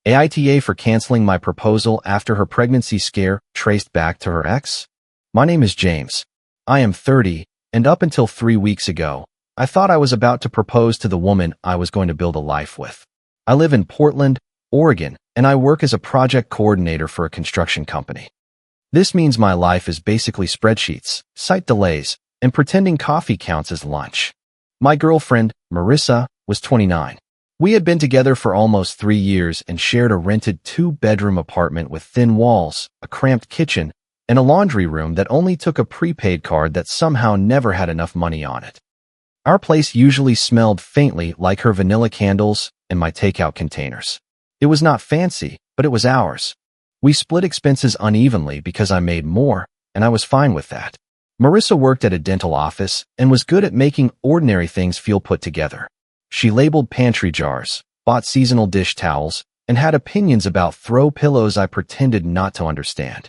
AITA for canceling my proposal after her pregnancy scare traced back to her ex? My name is James. I am 30, and up until 3 weeks ago, I thought I was about to propose to the woman I was going to build a life with. I live in Portland, Oregon, and I work as a project coordinator for a construction company. This means my life is basically spreadsheets, site delays, and pretending coffee counts as lunch. My girlfriend, Marissa, was 29. We had been together for almost 3 years and shared a rented 2-bedroom apartment with thin walls, a cramped kitchen, and a laundry room that only took a prepaid card that somehow never had enough money on it. Our place usually smelled faintly like her vanilla candles and my takeout containers. It was not fancy, but it was ours. We split expenses unevenly because I made more, and I was fine with that. Marissa worked at a dental office and was good at making ordinary things feel put together. She labeled pantry jars, bought seasonal dish towels, and had opinions about throw pillows I pretended not to understand.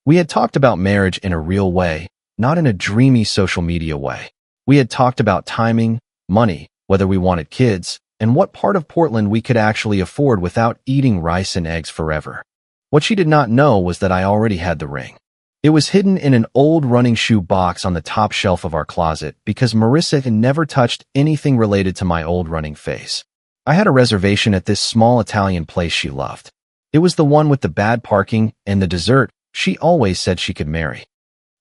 We had talked about marriage in a real way, not in a dreamy social media way. We had talked about timing, money, whether we wanted kids, and what part of Portland we could actually afford without eating rice and eggs forever. What she did not know was that I already had the ring. It was hidden in an old running shoe box on the top shelf of our closet because Marissa had never touched anything related to my old running phase. I had a reservation at this small Italian place she loved. It was the one with the bad parking and the dessert she always said she could marry.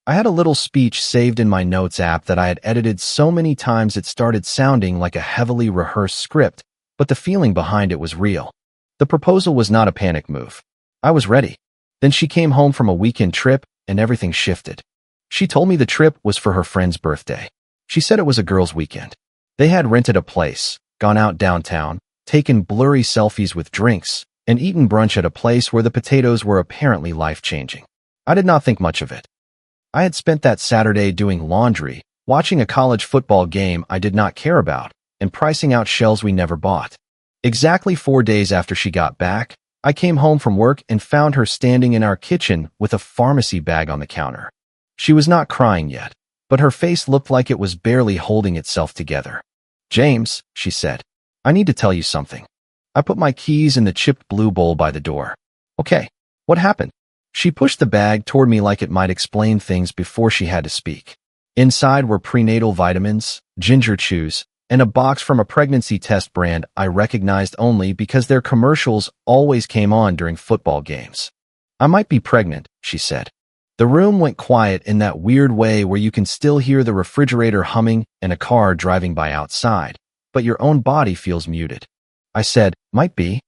I had a little speech saved in my notes app that I had edited so many times it started sounding like a heavily rehearsed script, but the feeling behind it was real. The proposal was not a panic move. I was ready. Then she came home from a weekend trip, and everything shifted. She told me the trip was for her friend's birthday. She said it was a girls' weekend. They had rented a place, gone out downtown, taken blurry selfies with drinks, and eaten brunch at a place where the potatoes were apparently life-changing. I did not think much of it. I had spent that Saturday doing laundry, watching a college football game I did not care about, and pricing out shells we never bought. Exactly 4 days after she got back, I came home from work and found her standing in our kitchen with a pharmacy bag on the counter. She was not crying yet, but her face looked like it was barely holding itself together. "James," she said, "I need to tell you something." I put my keys in the chipped blue bowl by the door. "Okay, what happened?" She pushed the bag toward me like it might explain things before she had to speak. Inside were prenatal vitamins, ginger chews, and a box from a pregnancy test brand I recognized only because their commercials always came on during football games. "I might be pregnant," she said. The room went quiet in that weird way where you can still hear the refrigerator humming and a car driving by outside, but your own body feels muted. I said, "Might be."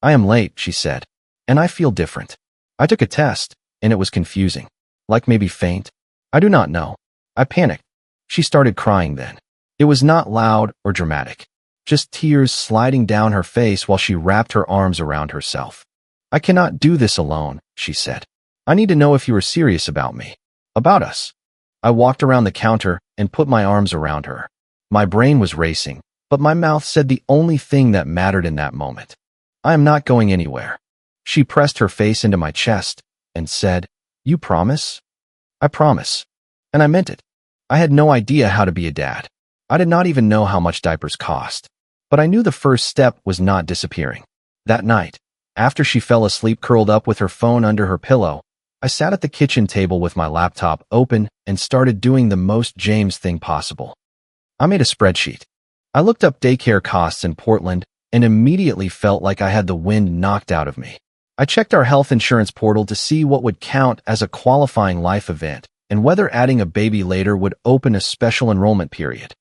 "I am late," she said, "and I feel different. I took a test, and it was confusing. Like maybe faint. I do not know." I panicked. She started crying then. It was not loud or dramatic, just tears sliding down her face while she wrapped her arms around herself. "I cannot do this alone," she said. "I need to know if you are serious about me. About us." I walked around the counter and put my arms around her. My brain was racing, but my mouth said the only thing that mattered in that moment. "I am not going anywhere." She pressed her face into my chest and said, "You promise?" "I promise." And I meant it. I had no idea how to be a dad. I did not even know how much diapers cost. But I knew the first step was not disappearing. That night, after she fell asleep curled up with her phone under her pillow, I sat at the kitchen table with my laptop open and started doing the most James thing possible. I made a spreadsheet. I looked up daycare costs in Portland and immediately felt like I had the wind knocked out of me. I checked our health insurance portal to see what would count as a qualifying life event and whether adding a baby later would open a special enrollment period.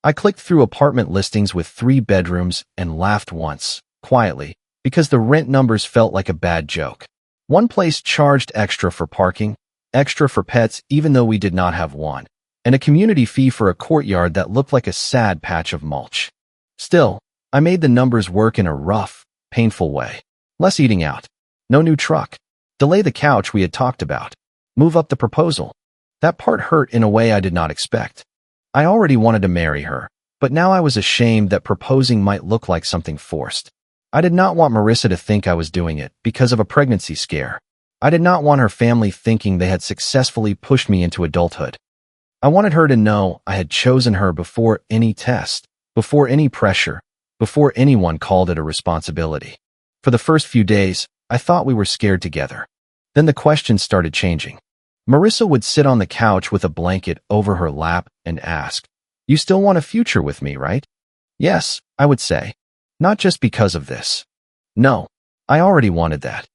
I clicked through apartment listings with 3 bedrooms and laughed once, quietly, because the rent numbers felt like a bad joke. One place charged extra for parking, extra for pets even though we did not have one, and a community fee for a courtyard that looked like a sad patch of mulch. Still, I made the numbers work in a rough, painful way. Less eating out. No new truck. Delay the couch we had talked about. Move up the proposal. That part hurt in a way I did not expect. I already wanted to marry her, but now I was ashamed that proposing might look like something forced. I did not want Marissa to think I was doing it because of a pregnancy scare. I did not want her family thinking they had successfully pushed me into adulthood. I wanted her to know I had chosen her before any test, before any pressure, before anyone called it a responsibility. For the first few days, I thought we were scared together. Then the questions started changing. Marissa would sit on the couch with a blanket over her lap and ask, "You still want a future with me, right?" "Yes," I would say. "Not just because of this." "No, I already wanted that."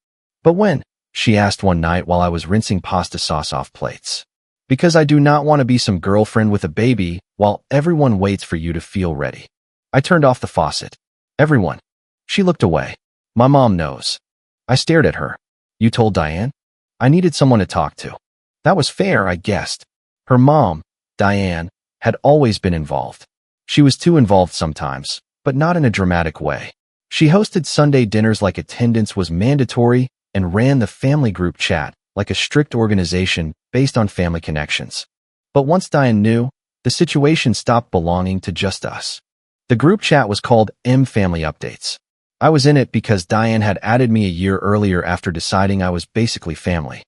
"But when?" she asked one night while I was rinsing pasta sauce off plates. "Because I do not want to be some girlfriend with a baby while everyone waits for you to feel ready." I turned off the faucet. "Everyone." She looked away. "My mom knows." I stared at her. "You told Diane?" I needed someone to talk to. That was fair, I guessed. Her mom, Diane, had always been involved. She was too involved sometimes, but not in a dramatic way. She hosted Sunday dinners like attendance was mandatory and ran the family group chat like a strict organization based on family connections. But once Diane knew, the situation stopped belonging to just us. The group chat was called M Family Updates. I was in it because Diane had added me a year earlier after deciding I was basically family.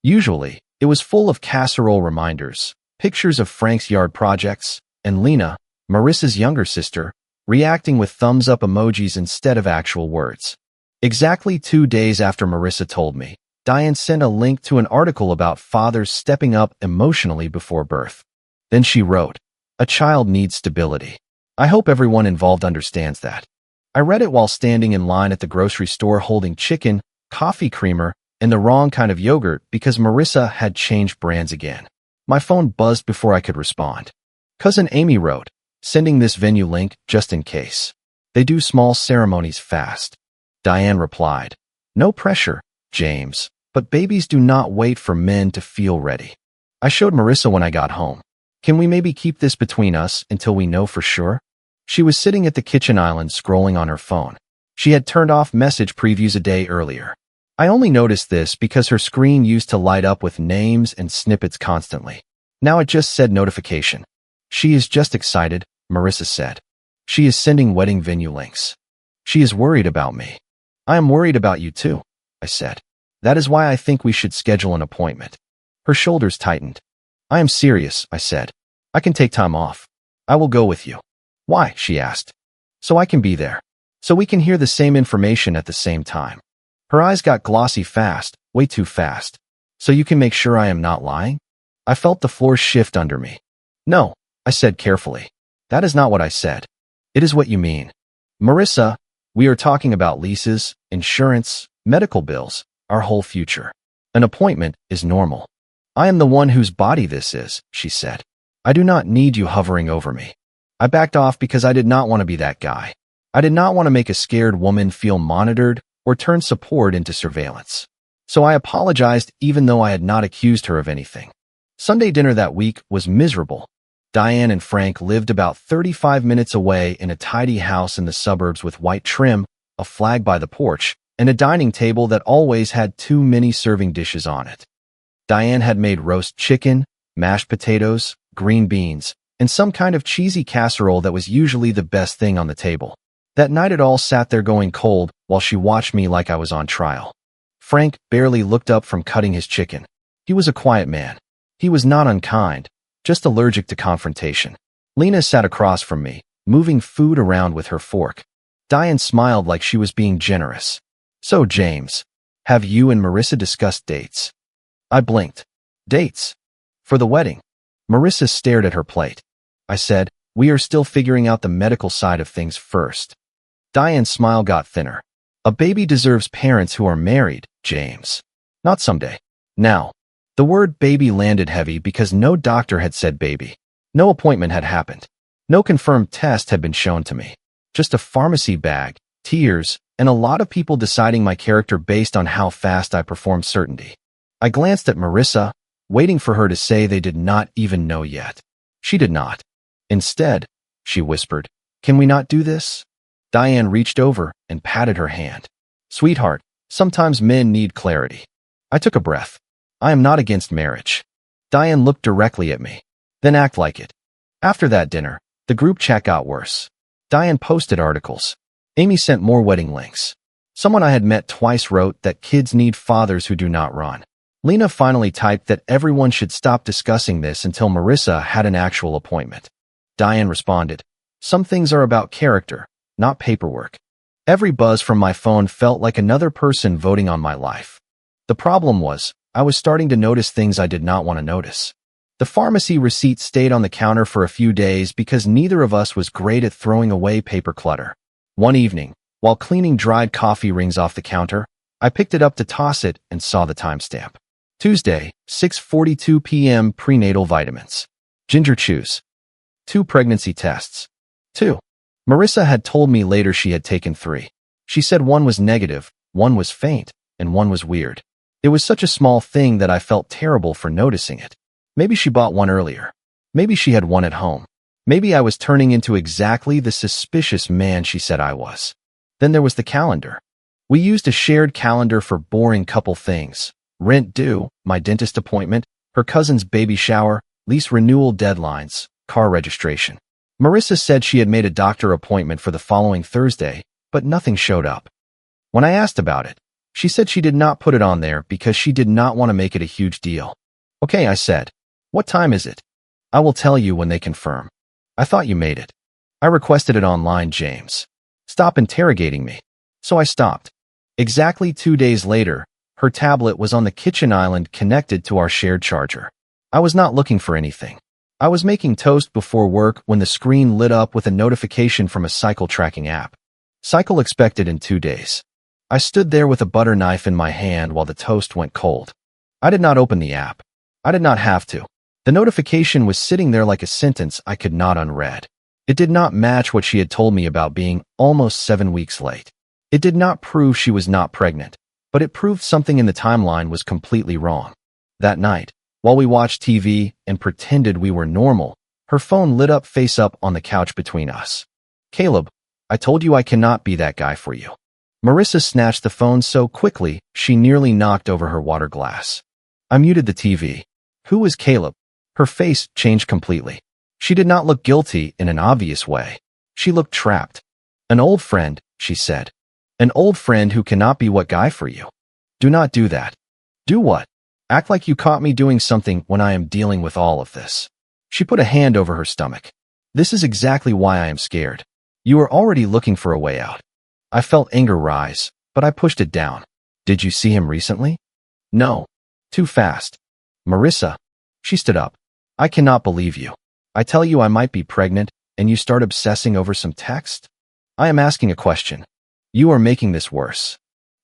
Usually, it was full of casserole reminders, pictures of Frank's yard projects, and Lena, Marissa's younger sister, reacting with thumbs up emojis instead of actual words. Exactly 2 days after Marissa told me, Diane sent a link to an article about fathers stepping up emotionally before birth. Then she wrote, "A child needs stability. I hope everyone involved understands that." I read it while standing in line at the grocery store holding chicken, coffee creamer, and the wrong kind of yogurt because Marissa had changed brands again. My phone buzzed before I could respond. Cousin Amy wrote, "Sending this venue link just in case. They do small ceremonies fast." Diane replied, "No pressure, James, but babies do not wait for men to feel ready." I showed Marissa when I got home. "Can we maybe keep this between us until we know for sure?" She was sitting at the kitchen island scrolling on her phone. She had turned off message previews a day earlier. I only noticed this because her screen used to light up with names and snippets constantly. Now it just said notification. "She is just excited," Marissa said. "She is sending wedding venue links. She is worried about me." "I am worried about you too," I said. "That is why I think we should schedule an appointment." Her shoulders tightened. "I am serious," I said. "I can take time off. I will go with you." "Why?" she asked. "So I can be there. So we can hear the same information at the same time." Her eyes got glossy fast, way too fast. "So you can make sure I am not lying?" I felt the floor shift under me. "No," I said carefully. "That is not what I said. It is what you mean. Marissa, we are talking about leases, insurance, medical bills, our whole future. An appointment is normal." "I am the one whose body this is," she said. "I do not need you hovering over me." I backed off because I did not want to be that guy. I did not want to make a scared woman feel monitored or turn support into surveillance. So I apologized even though I had not accused her of anything. Sunday dinner that week was miserable. Diane and Frank lived about 35 minutes away in a tidy house in the suburbs with white trim, a flag by the porch, and a dining table that always had too many serving dishes on it. Diane had made roast chicken, mashed potatoes, green beans, and some kind of cheesy casserole that was usually the best thing on the table. That night it all sat there going cold while she watched me like I was on trial. Frank barely looked up from cutting his chicken. He was a quiet man. He was not unkind, just allergic to confrontation. Lena sat across from me, moving food around with her fork. Diane smiled like she was being generous. "So, James, have you and Marissa discussed dates?" I blinked. "Dates? For the wedding?" Marissa stared at her plate. I said, "We are still figuring out the medical side of things first." Diane's smile got thinner. "A baby deserves parents who are married, James. Not someday. Now." The word baby landed heavy because no doctor had said baby. No appointment had happened. No confirmed test had been shown to me. Just a pharmacy bag, tears, and a lot of people deciding my character based on how fast I performed certainty. I glanced at Marissa, waiting for her to say they did not even know yet. She did not. Instead, she whispered, "Can we not do this?" Diane reached over and patted her hand. "Sweetheart, sometimes men need clarity." I took a breath. I am not against marriage. Diane looked directly at me. "Then act like it." After that dinner, the group chat got worse. Diane posted articles. Amy sent more wedding links. Someone I had met twice wrote that kids need fathers who do not run. Lena finally typed that everyone should stop discussing this until Marissa had an actual appointment. Diane responded, "Some things are about character, not paperwork." Every buzz from my phone felt like another person voting on my life. The problem was, I was starting to notice things I did not want to notice. The pharmacy receipt stayed on the counter for a few days because neither of us was great at throwing away paper clutter. One evening, while cleaning dried coffee rings off the counter, I picked it up to toss it and saw the timestamp. Tuesday, 6:42 p.m. Prenatal vitamins. Ginger chews. 2 pregnancy tests. 2. Marissa had told me later she had taken 3. She said 1 was negative, 1 was faint, and 1 was weird. It was such a small thing that I felt terrible for noticing it. Maybe she bought 1 earlier. Maybe she had 1 at home. Maybe I was turning into exactly the suspicious man she said I was. Then there was the calendar. We used a shared calendar for boring couple things. Rent due, my dentist appointment, her cousin's baby shower, lease renewal deadlines, car registration. Marissa said she had made a doctor appointment for the following Thursday, but nothing showed up. When I asked about it, she said she did not put it on there because she did not want to make it a huge deal. Okay, I said. What time is it? I will tell you when they confirm. I thought you made it. I requested it online, James. Stop interrogating me. So I stopped. Exactly 2 days later, her tablet was on the kitchen island connected to our shared charger. I was not looking for anything. I was making toast before work when the screen lit up with a notification from a cycle tracking app. Cycle expected in 2 days. I stood there with a butter knife in my hand while the toast went cold. I did not open the app. I did not have to. The notification was sitting there like a sentence I could not unread. It did not match what she had told me about being almost 7 weeks late. It did not prove she was not pregnant, but it proved something in the timeline was completely wrong. That night, while we watched TV and pretended we were normal, her phone lit up face up on the couch between us. Caleb, I told you I cannot be that guy for you. Marissa snatched the phone so quickly, she nearly knocked over her water glass. I muted the TV. Who is Caleb? Her face changed completely. She did not look guilty in an obvious way. She looked trapped. An old friend, she said. An old friend who cannot be what guy for you. Do not do that. Do what? Act like you caught me doing something when I am dealing with all of this. She put a hand over her stomach. This is exactly why I am scared. You are already looking for a way out. I felt anger rise, but I pushed it down. Did you see him recently? No. Too fast. Marissa. She stood up. I cannot believe you. I tell you I might be pregnant, and you start obsessing over some text? I am asking a question. You are making this worse.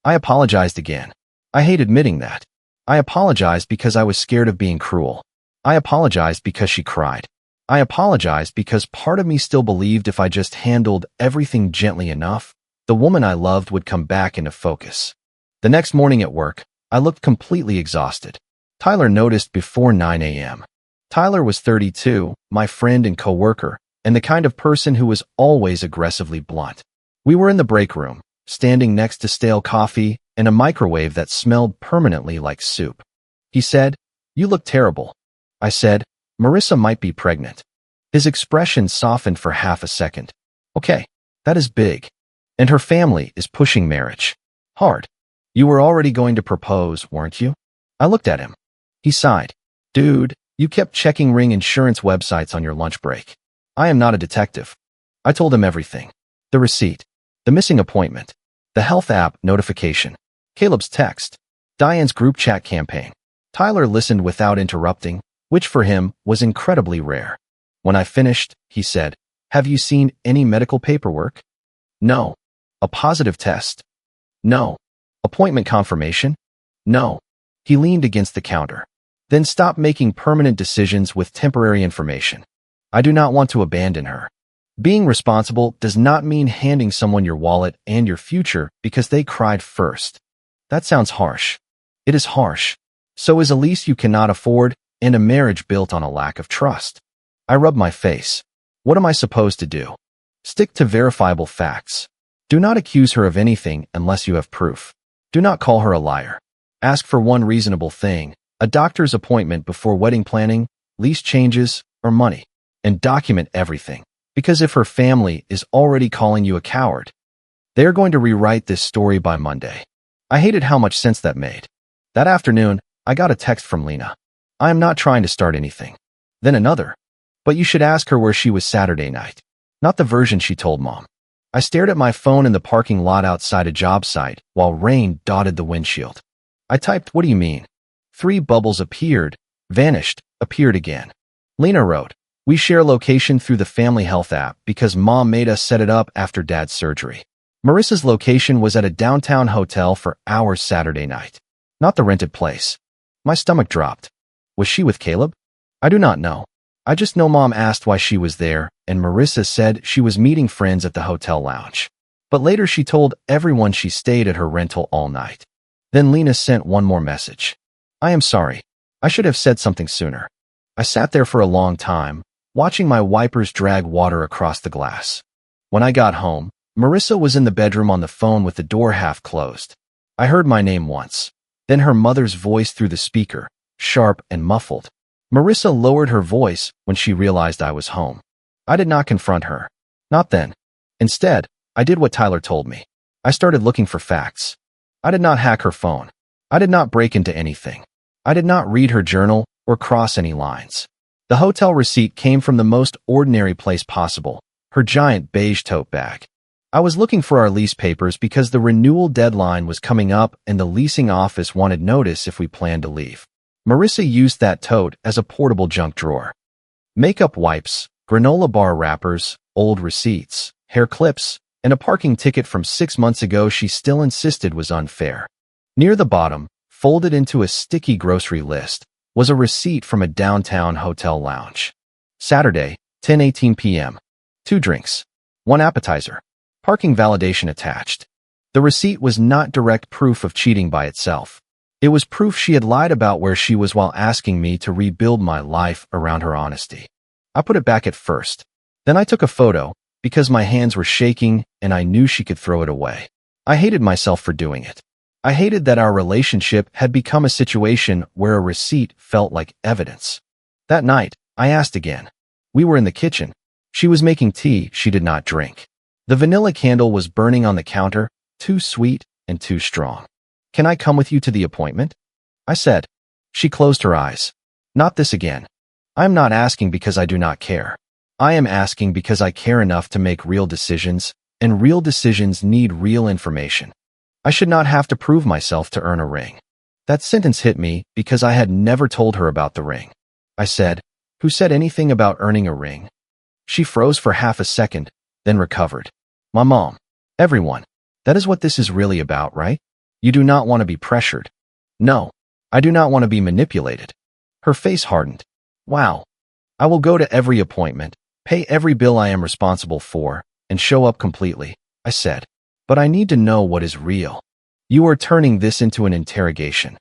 I apologized again. I hate admitting that. I apologized because I was scared of being cruel. I apologized because she cried. I apologized because part of me still believed if I just handled everything gently enough, the woman I loved would come back into focus. The next morning at work, I looked completely exhausted. Tyler noticed before 9 a.m. Tyler was 32, my friend and coworker, and the kind of person who was always aggressively blunt. We were in the break room, standing next to stale coffee and a microwave that smelled permanently like soup. He said, "You look terrible." I said, "Marissa might be pregnant." His expression softened for half a second. Okay, that is big. And her family is pushing marriage. Hard. You were already going to propose, weren't you? I looked at him. He sighed. Dude, you kept checking ring insurance websites on your lunch break. I am not a detective. I told him everything. The receipt. The missing appointment. The health app notification. Caleb's text. Diane's group chat campaign. Tyler listened without interrupting, which for him was incredibly rare. When I finished, he said, "Have you seen any medical paperwork?" No. A positive test? No. Appointment confirmation? No. He leaned against the counter. Then stop making permanent decisions with temporary information. I do not want to abandon her. Being responsible does not mean handing someone your wallet and your future because they cried first. That sounds harsh. It is harsh. So is a lease you cannot afford and a marriage built on a lack of trust. I rubbed my face. What am I supposed to do? Stick to verifiable facts. Do not accuse her of anything unless you have proof. Do not call her a liar. Ask for one reasonable thing, a doctor's appointment before wedding planning, lease changes, or money. And document everything. Because if her family is already calling you a coward, they are going to rewrite this story by Monday. I hated how much sense that made. That afternoon, I got a text from Lena. I am not trying to start anything. Then another. But you should ask her where she was Saturday night. Not the version she told Mom. I stared at my phone in the parking lot outside a job site while rain dotted the windshield. I typed, "What do you mean?" 3 bubbles appeared, vanished, appeared again. Lena wrote, "We share location through the family health app because mom made us set it up after dad's surgery." Marissa's location was at a downtown hotel for hours Saturday night, not the rented place. My stomach dropped. Was she with Caleb? I do not know. I just know mom asked why she was there, and Marissa said she was meeting friends at the hotel lounge. But later she told everyone she stayed at her rental all night. Then Lena sent one more message. "I am sorry. I should have said something sooner." I sat there for a long time, watching my wipers drag water across the glass. When I got home, Marissa was in the bedroom on the phone with the door half closed. I heard my name once, then her mother's voice through the speaker, sharp and muffled. Marissa lowered her voice when she realized I was home. I did not confront her. Not then. Instead, I did what Tyler told me. I started looking for facts. I did not hack her phone. I did not break into anything. I did not read her journal or cross any lines. The hotel receipt came from the most ordinary place possible, her giant beige tote bag. I was looking for our lease papers because the renewal deadline was coming up and the leasing office wanted notice if we planned to leave. Marissa used that tote as a portable junk drawer. Makeup wipes, granola bar wrappers, old receipts, hair clips, and a parking ticket from 6 months ago she still insisted was unfair. Near the bottom, folded into a sticky grocery list, was a receipt from a downtown hotel lounge. Saturday, 10:18 p.m. 2 drinks. 1 appetizer. Parking validation attached. The receipt was not direct proof of cheating by itself. It was proof she had lied about where she was while asking me to rebuild my life around her honesty. I put it back at first. Then I took a photo because my hands were shaking and I knew she could throw it away. I hated myself for doing it. I hated that our relationship had become a situation where a receipt felt like evidence. That night, I asked again. We were in the kitchen. She was making tea she did not drink. The vanilla candle was burning on the counter, too sweet and too strong. "Can I come with you to the appointment?" I said. She closed her eyes. "Not this again. I am not asking because I do not care. I am asking because I care enough to make real decisions, and real decisions need real information. I should not have to prove myself to earn a ring." That sentence hit me because I had never told her about the ring. I said, "Who said anything about earning a ring?" She froze for half a second, then recovered. "My mom. Everyone. That is what this is really about, right? You do not want to be pressured." "No. I do not want to be manipulated." Her face hardened. "Wow. I will go to every appointment, pay every bill I am responsible for, and show up completely," I said. "But I need to know what is real. You are turning this into an interrogation."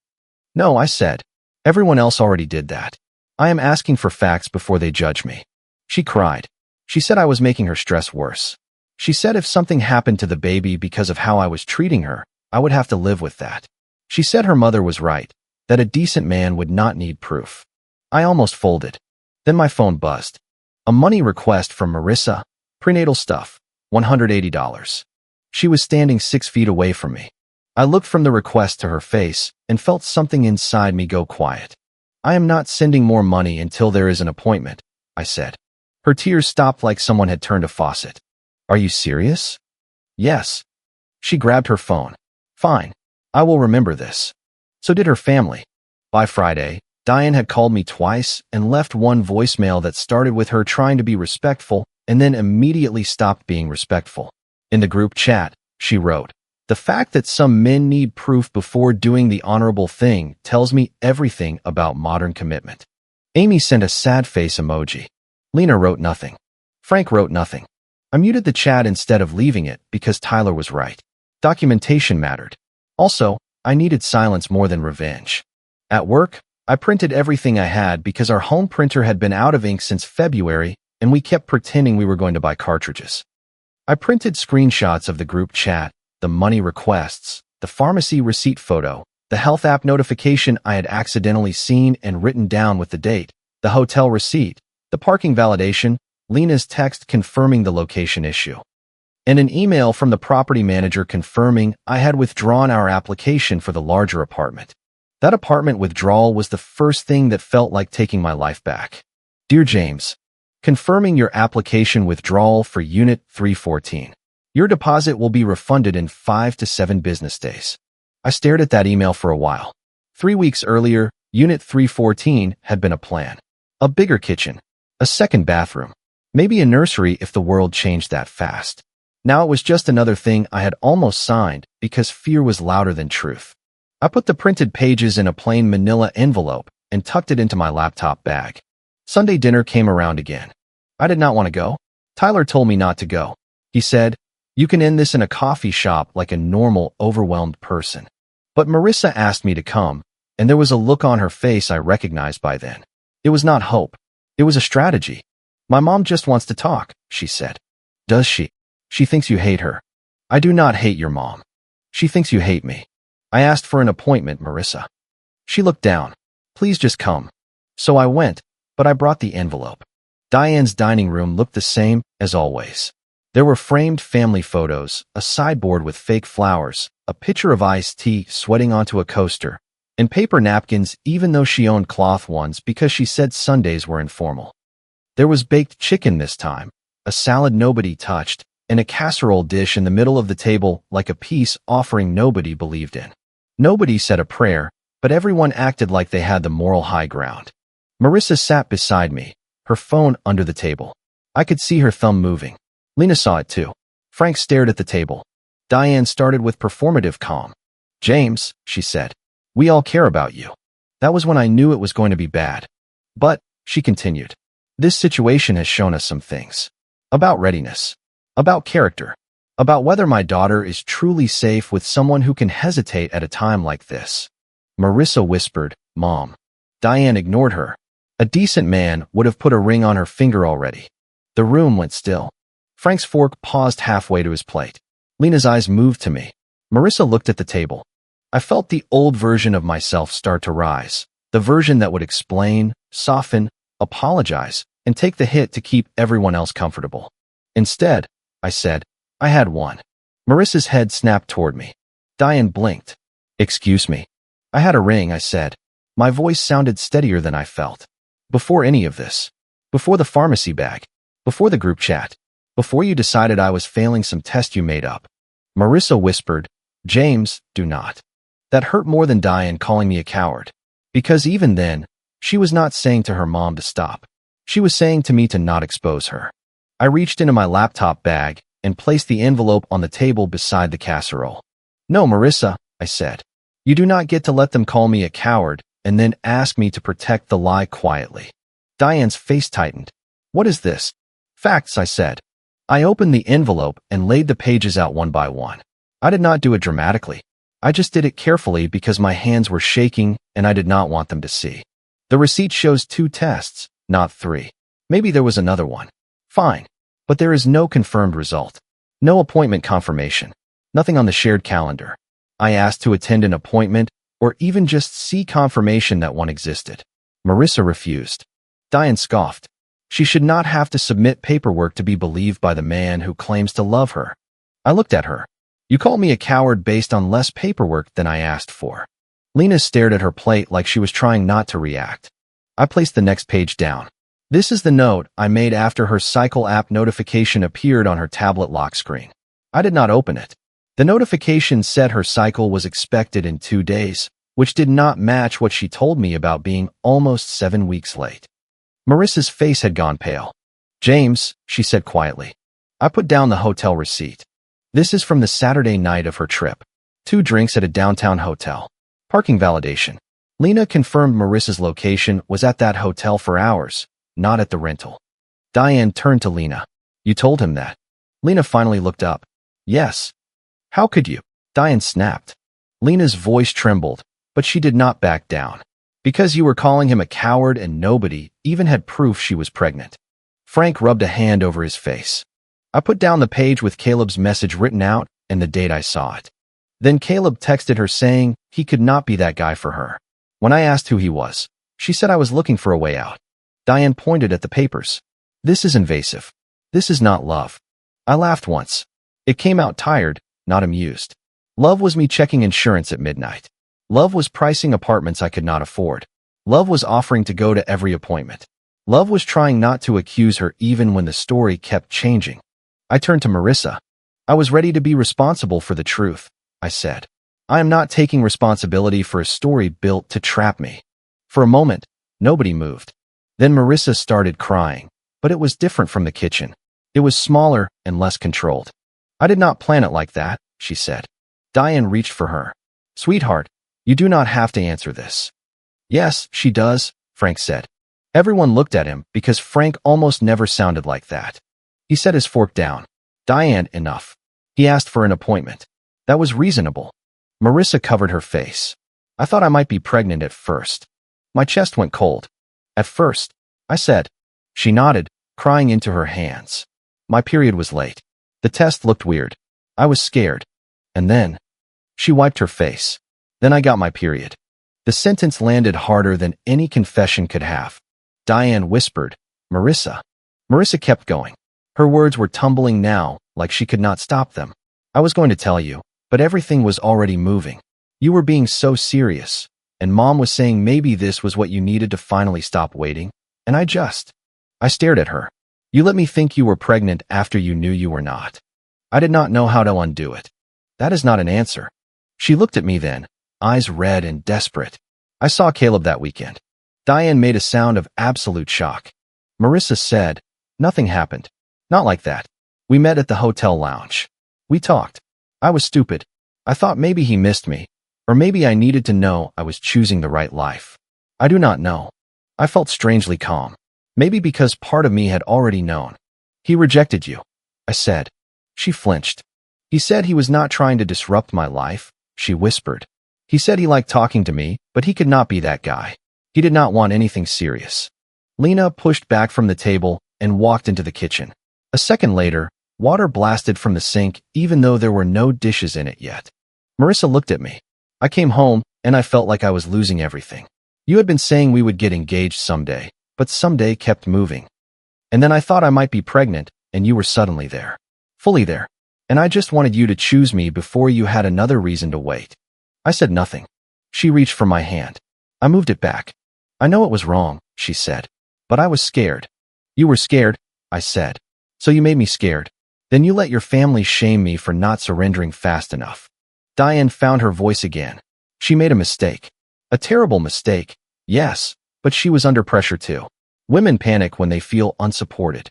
"No," I said. "Everyone else already did that. I am asking for facts before they judge me." She cried. She said I was making her stress worse. She said if something happened to the baby because of how I was treating her, I would have to live with that. She said her mother was right, that a decent man would not need proof. I almost folded. Then my phone buzzed. A money request from Marissa. Prenatal stuff. $180. She was standing 6 feet away from me. I looked from the request to her face and felt something inside me go quiet. "I am not sending more money until there is an appointment," I said. Her tears stopped like someone had turned a faucet. "Are you serious?" "Yes." She grabbed her phone. "Fine. I will remember this." So did her family. By Friday, Diane had called me twice and left one voicemail that started with her trying to be respectful and then immediately stopped being respectful. In the group chat, she wrote, "The fact that some men need proof before doing the honorable thing tells me everything about modern commitment." Amy sent a sad face emoji. Lena wrote nothing. Frank wrote nothing. I muted the chat instead of leaving it because Tyler was right. Documentation mattered. Also, I needed silence more than revenge. At work, I printed everything I had because our home printer had been out of ink since February and we kept pretending we were going to buy cartridges. I printed screenshots of the group chat, the money requests, the pharmacy receipt photo, the health app notification I had accidentally seen and written down with the date, the hotel receipt, the parking validation, Lena's text confirming the location issue, and an email from the property manager confirming I had withdrawn our application for the larger apartment. That apartment withdrawal was the first thing that felt like taking my life back. "Dear James, confirming your application withdrawal for Unit 314. Your deposit will be refunded in 5 to 7 business days. I stared at that email for a while. 3 weeks earlier, Unit 314 had been a plan. A bigger kitchen. A second bathroom. Maybe a nursery if the world changed that fast. Now it was just another thing I had almost signed because fear was louder than truth. I put the printed pages in a plain manila envelope and tucked it into my laptop bag. Sunday dinner came around again. I did not want to go. Tyler told me not to go. He said, "You can end this in a coffee shop like a normal, overwhelmed person." But Marissa asked me to come, and there was a look on her face I recognized by then. It was not hope. It was a strategy. "My mom just wants to talk," she said. "Does she? She thinks you hate her." "I do not hate your mom. She thinks you hate me." "I asked for an appointment, Marissa." She looked down. "Please just come." So I went, but I brought the envelope. Diane's dining room looked the same as always. There were framed family photos, a sideboard with fake flowers, a pitcher of iced tea sweating onto a coaster, and paper napkins even though she owned cloth ones because she said Sundays were informal. There was baked chicken this time, a salad nobody touched, and a casserole dish in the middle of the table like a peace offering nobody believed in. Nobody said a prayer, but everyone acted like they had the moral high ground. Marissa sat beside me, her phone under the table. I could see her thumb moving. Lena saw it too. Frank stared at the table. Diane started with performative calm. "James," she said, "we all care about you." That was when I knew it was going to be bad. "But," she continued, "this situation has shown us some things. About readiness. About character. About whether my daughter is truly safe with someone who can hesitate at a time like this." Marissa whispered, "Mom." Diane ignored her. A decent man would have put a ring on her finger already. The room went still. Frank's fork paused halfway to his plate. Lena's eyes moved to me. Marissa looked at the table. I felt the old version of myself start to rise, the version that would explain, soften, apologize, and take the hit to keep everyone else comfortable. Instead, I said, "I had one." Marissa's head snapped toward me. Diane blinked. "Excuse me." "I had a ring," I said. My voice sounded steadier than I felt. "Before any of this. Before the pharmacy bag. Before the group chat. Before you decided I was failing some test you made up." Marissa whispered, "James, do not." That hurt more than Diane calling me a coward. Because even then, she was not saying to her mom to stop. She was saying to me to not expose her. I reached into my laptop bag and placed the envelope on the table beside the casserole. "No, Marissa," I said. "You do not get to let them call me a coward and then ask me to protect the lie quietly." Diane's face tightened. "What is this?" "Facts," I said. I opened the envelope and laid the pages out one by one. I did not do it dramatically. I just did it carefully because my hands were shaking and I did not want them to see. The receipt shows 2 tests, not 3. Maybe there was another one. Fine. But there is no confirmed result. No appointment confirmation. Nothing on the shared calendar. I asked to attend an appointment or even just see confirmation that one existed. Marissa refused. Diane scoffed. She should not have to submit paperwork to be believed by the man who claims to love her. I looked at her. "You call me a coward based on less paperwork than I asked for." Lena stared at her plate like she was trying not to react. I placed the next page down. This is the note I made after her Cycle app notification appeared on her tablet lock screen. I did not open it. The notification said her cycle was expected in 2 days, which did not match what she told me about being almost 7 weeks late. Marissa's face had gone pale. "James," she said quietly. I put down the hotel receipt. This is from the Saturday night of her trip. 2 drinks at a downtown hotel. Parking validation. Lena confirmed Marissa's location was at that hotel for hours, not at the rental. Diane turned to Lena. "You told him that?" Lena finally looked up. "Yes." "How could you?" Diane snapped. Lena's voice trembled, but she did not back down. "Because you were calling him a coward and nobody even had proof she was pregnant." Frank rubbed a hand over his face. I put down the page with Caleb's message written out and the date I saw it. Then Caleb texted her saying he could not be that guy for her. When I asked who he was, she said I was looking for a way out. Diane pointed at the papers. "This is invasive. This is not love." I laughed once. It came out tired, not amused. Love was me checking insurance at midnight. Love was pricing apartments I could not afford. Love was offering to go to every appointment. Love was trying not to accuse her even when the story kept changing. I turned to Marissa. I was ready to be responsible for the truth, I said. I am not taking responsibility for a story built to trap me. For a moment, nobody moved. Then Marissa started crying, but it was different from the kitchen. It was smaller and less controlled. I did not plan it like that, she said. Diane reached for her. Sweetheart, you do not have to answer this. Yes, she does, Frank said. Everyone looked at him because Frank almost never sounded like that. He set his fork down. Diane, enough. He asked for an appointment. That was reasonable. Marissa covered her face. I thought I might be pregnant at first. My chest went cold. At first, I said. She nodded, crying into her hands. My period was late. The test looked weird. I was scared. And then, she wiped her face. Then I got my period. The sentence landed harder than any confession could have. Diane whispered, Marissa. Marissa kept going. Her words were tumbling now, like she could not stop them. I was going to tell you, but everything was already moving. You were being so serious, and Mom was saying maybe this was what you needed to finally stop waiting, and I stared at her. You let me think you were pregnant after you knew you were not. I did not know how to undo it. That is not an answer. She looked at me then, eyes red and desperate. I saw Caleb that weekend. Diane made a sound of absolute shock. Marissa said, nothing happened. Not like that. We met at the hotel lounge. We talked. I was stupid. I thought maybe he missed me, or maybe I needed to know I was choosing the right life. I do not know. I felt strangely calm. Maybe because part of me had already known. He rejected you, I said. She flinched. He said he was not trying to disrupt my life, she whispered. He said he liked talking to me, but he could not be that guy. He did not want anything serious. Lena pushed back from the table and walked into the kitchen. A second later, water blasted from the sink even though there were no dishes in it yet. Marissa looked at me. I came home and I felt like I was losing everything. You had been saying we would get engaged someday, but someday kept moving. And then I thought I might be pregnant, and you were suddenly there. Fully there. And I just wanted you to choose me before you had another reason to wait. I said nothing. She reached for my hand. I moved it back. I know it was wrong, she said. But I was scared. You were scared, I said. So you made me scared. Then you let your family shame me for not surrendering fast enough. Diane found her voice again. She made a mistake. A terrible mistake, yes, but she was under pressure too. Women panic when they feel unsupported.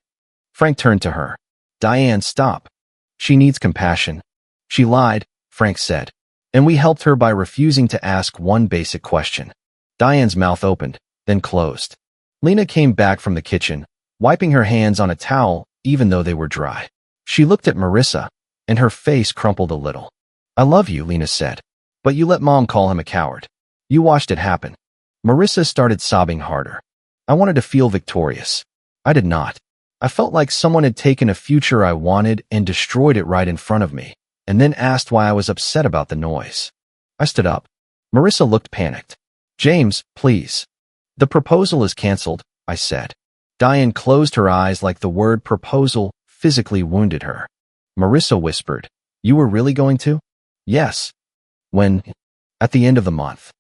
Frank turned to her. Diane, stop. She needs compassion. She lied, Frank said. And we helped her by refusing to ask one basic question. Diane's mouth opened, then closed. Lena came back from the kitchen, wiping her hands on a towel even though they were dry. She looked at Marissa, and her face crumpled a little. I love you, Lena said. But you let Mom call him a coward. You watched it happen. Marissa started sobbing harder. I wanted to feel victorious. I did not. I felt like someone had taken a future I wanted and destroyed it right in front of me, and then asked why I was upset about the noise. I stood up. Marissa looked panicked. James, please. The proposal is canceled, I said. Diane closed her eyes like the word proposal physically wounded her. Marissa whispered, you were really going to? Yes. When? At the end of the month.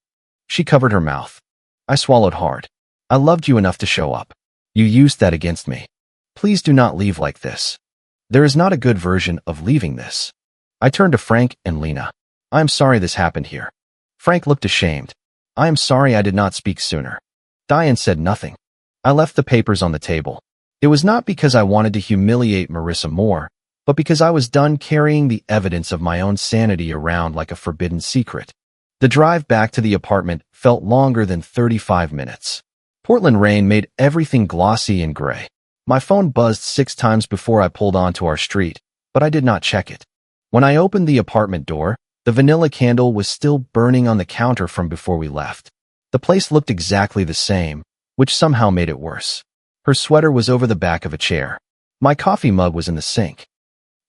She covered her mouth. I swallowed hard. I loved you enough to show up. You used that against me. Please do not leave like this. There is not a good version of leaving this. I turned to Frank and Lena. I am sorry this happened here. Frank looked ashamed. I am sorry I did not speak sooner. Diane said nothing. I left the papers on the table. It was not because I wanted to humiliate Marissa more, but because I was done carrying the evidence of my own sanity around like a forbidden secret. The drive back to the apartment felt longer than 35 minutes. Portland rain made everything glossy and gray. My phone buzzed 6 times before I pulled onto our street, but I did not check it. When I opened the apartment door, the vanilla candle was still burning on the counter from before we left. The place looked exactly the same, which somehow made it worse. Her sweater was over the back of a chair. My coffee mug was in the sink.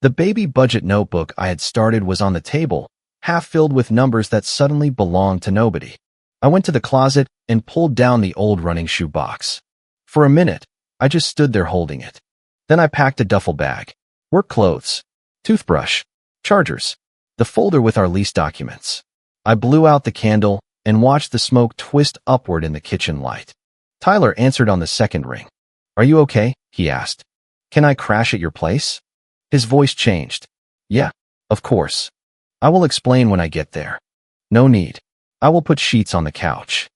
The baby budget notebook I had started was on the table, half filled with numbers that suddenly belonged to nobody. I went to the closet and pulled down the old running shoe box. For a minute, I just stood there holding it. Then I packed a duffel bag, work clothes, toothbrush, chargers, the folder with our lease documents. I blew out the candle and watched the smoke twist upward in the kitchen light. Tyler answered on the second ring. Are you okay? He asked. Can I crash at your place? His voice changed. Yeah, of course. I will explain when I get there. No need. I will put sheets on the couch.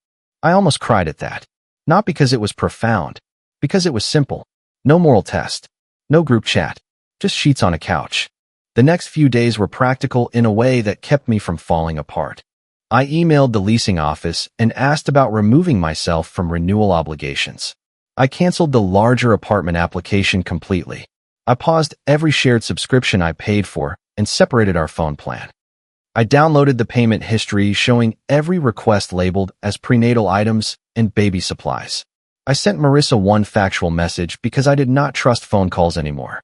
I almost cried at that. Not because it was profound, because it was simple. No moral test. No group chat. Just sheets on a couch. The next few days were practical in a way that kept me from falling apart. I emailed the leasing office and asked about removing myself from renewal obligations. I canceled the larger apartment application completely. I paused every shared subscription I paid for and separated our phone plan. I downloaded the payment history showing every request labeled as prenatal items and baby supplies. I sent Marissa one factual message because I did not trust phone calls anymore.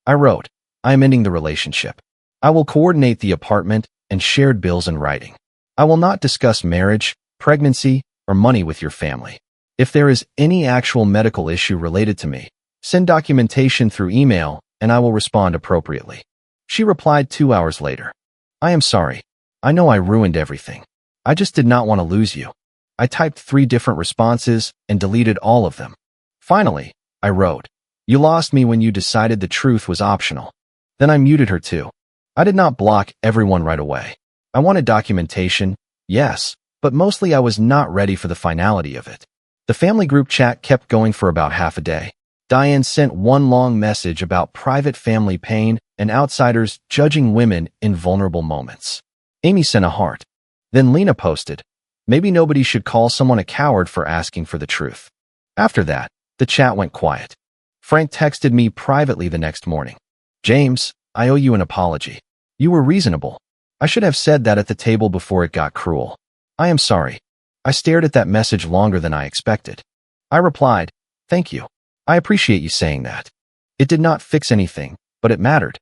I wrote, I am ending the relationship. I will coordinate the apartment and shared bills in writing. I will not discuss marriage, pregnancy, or money with your family. If there is any actual medical issue related to me, send documentation through email and I will respond appropriately. She replied 2 hours later. I am sorry. I know I ruined everything. I just did not want to lose you. I typed 3 different responses and deleted all of them. Finally, I wrote, you lost me when you decided the truth was optional. Then I muted her too. I did not block everyone right away. I wanted documentation, yes, but mostly I was not ready for the finality of it. The family group chat kept going for about half a day. Diane sent one long message about private family pain and outsiders judging women in vulnerable moments. Amy sent a heart. Then Lena posted, maybe nobody should call someone a coward for asking for the truth. After that, the chat went quiet. Frank texted me privately the next morning. James, I owe you an apology. You were reasonable. I should have said that at the table before it got cruel. I am sorry. I stared at that message longer than I expected. I replied, thank you. I appreciate you saying that. It did not fix anything, but it mattered.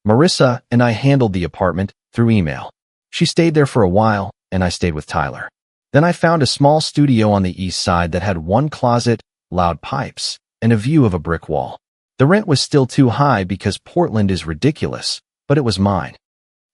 Marissa and I handled the apartment through email. She stayed there for a while, and I stayed with Tyler. Then I found a small studio on the east side that had one closet, loud pipes, and a view of a brick wall. The rent was still too high because Portland is ridiculous, but it was mine.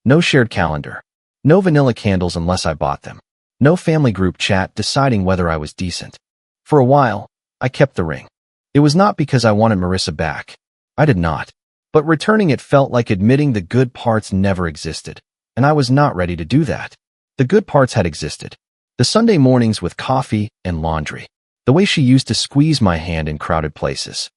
No shared calendar. No vanilla candles unless I bought them. No family group chat deciding whether I was decent. For a while, I kept the ring. It was not because I wanted Marissa back. I did not. But returning it felt like admitting the good parts never existed, and I was not ready to do that. The good parts had existed. The Sunday mornings with coffee and laundry. The way she used to squeeze my hand in crowded places.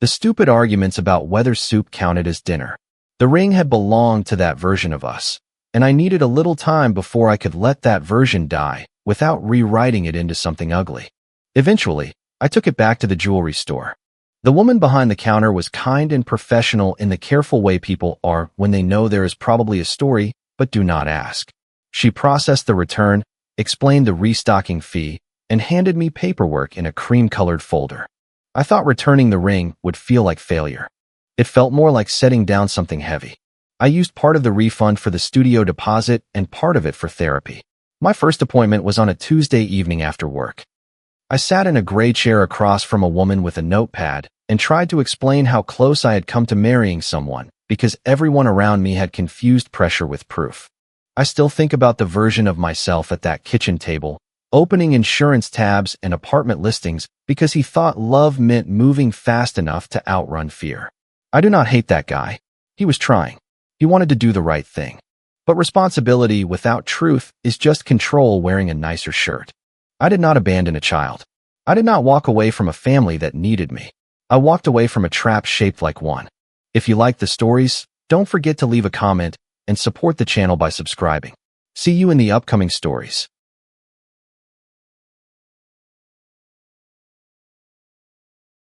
The stupid arguments about whether soup counted as dinner. The ring had belonged to that version of us, and I needed a little time before I could let that version die without rewriting it into something ugly. Eventually, I took it back to the jewelry store. The woman behind the counter was kind and professional in the careful way people are when they know there is probably a story, but do not ask. She processed the return, explained the restocking fee, and handed me paperwork in a cream-colored folder. I thought returning the ring would feel like failure. It felt more like setting down something heavy. I used part of the refund for the studio deposit and part of it for therapy. My first appointment was on a Tuesday evening after work. I sat in a gray chair across from a woman with a notepad and tried to explain how close I had come to marrying someone because everyone around me had confused pressure with proof. I still think about the version of myself at that kitchen table, opening insurance tabs and apartment listings because he thought love meant moving fast enough to outrun fear. I do not hate that guy. He was trying. He wanted to do the right thing. But responsibility without truth is just control wearing a nicer shirt. I did not abandon a child. I did not walk away from a family that needed me. I walked away from a trap shaped like one. If you like the stories, don't forget to leave a comment and support the channel by subscribing. See you in the upcoming stories.